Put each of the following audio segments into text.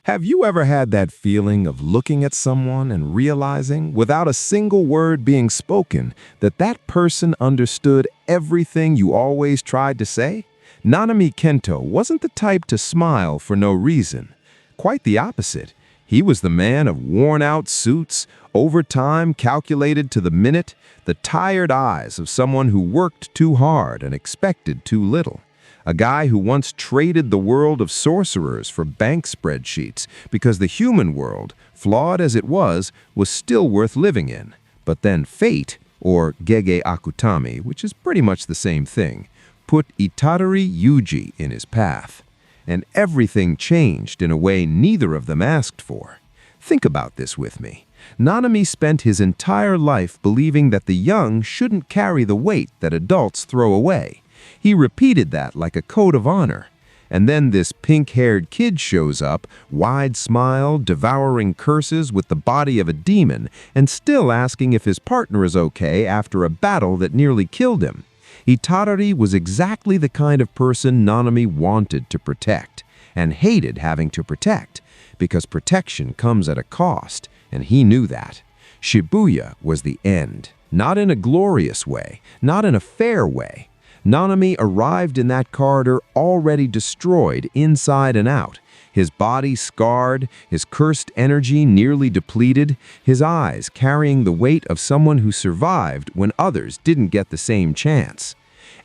Have you ever had that feeling of looking at someone and realizing, without a single word being spoken, that that person understood everything you always tried to say? Nanami Kento wasn't the type to smile for no reason. Quite the opposite. He was the man of worn-out suits, overtime calculated to the minute, the tired eyes of someone who worked too hard and expected too little. A guy who once traded the world of sorcerers for bank spreadsheets because the human world, flawed as it was still worth living in. But then fate, or Gege Akutami, which is pretty much the same thing, put Itadori Yuji in his path. And everything changed in a way neither of them asked for. Think about this with me. Nanami spent his entire life believing that the young shouldn't carry the weight that adults throw away. He repeated that like a code of honor. And then this pink-haired kid shows up, wide-smiled, devouring curses with the body of a demon, and still asking if his partner is okay after a battle that nearly killed him. Itadori was exactly the kind of person Nanami wanted to protect, and hated having to protect, because protection comes at a cost, and he knew that. Shibuya was the end, not in a glorious way, not in a fair way. Nanami arrived in that corridor already destroyed inside and out, his body scarred, his cursed energy nearly depleted, his eyes carrying the weight of someone who survived when others didn't get the same chance.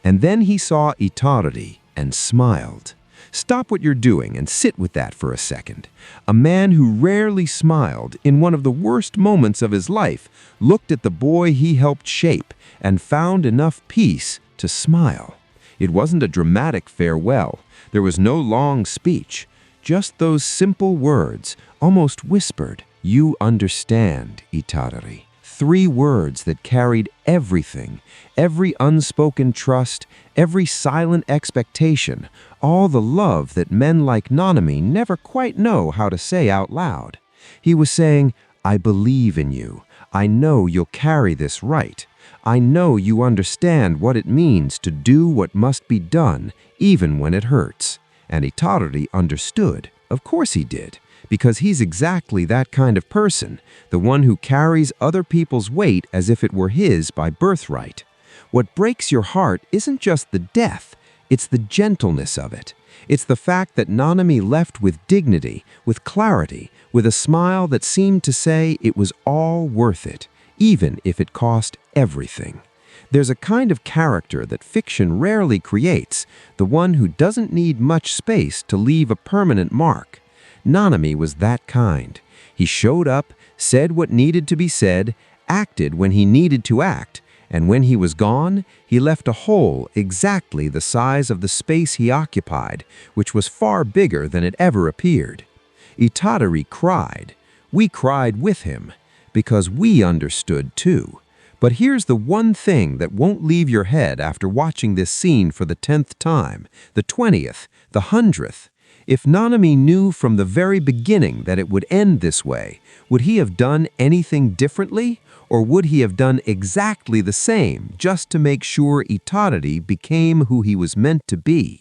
And then he saw Itadori and smiled. Stop what you're doing and sit with that for a second. A man who rarely smiled in one of the worst moments of his life looked at the boy he helped shape and found enough peace to smile. It wasn't a dramatic farewell. There was no long speech. Just those simple words, almost whispered, "You understand, Itadori." 3 words that carried everything, every unspoken trust, every silent expectation, all the love that men like Nanami never quite know how to say out loud. He was saying, "I believe in you. I know you'll carry this right. I know you understand what it means to do what must be done, even when it hurts." And Itadori understood. Of course he did, because he's exactly that kind of person, the one who carries other people's weight as if it were his by birthright. What breaks your heart isn't just the death, it's the gentleness of it. It's the fact that Nanami left with dignity, with clarity, with a smile that seemed to say it was all worth it, even if it cost everything. There's a kind of character that fiction rarely creates, the one who doesn't need much space to leave a permanent mark. Nanami was that kind. He showed up, said what needed to be said, acted when he needed to act, and when he was gone, he left a hole exactly the size of the space he occupied, which was far bigger than it ever appeared. Itadori cried. We cried with him, because we understood too. But here's the one thing that won't leave your head after watching this scene for the 10th time, the 20th, the 100th. If Nanami knew from the very beginning that it would end this way, would he have done anything differently? Or would he have done exactly the same just to make sure Itadori became who he was meant to be?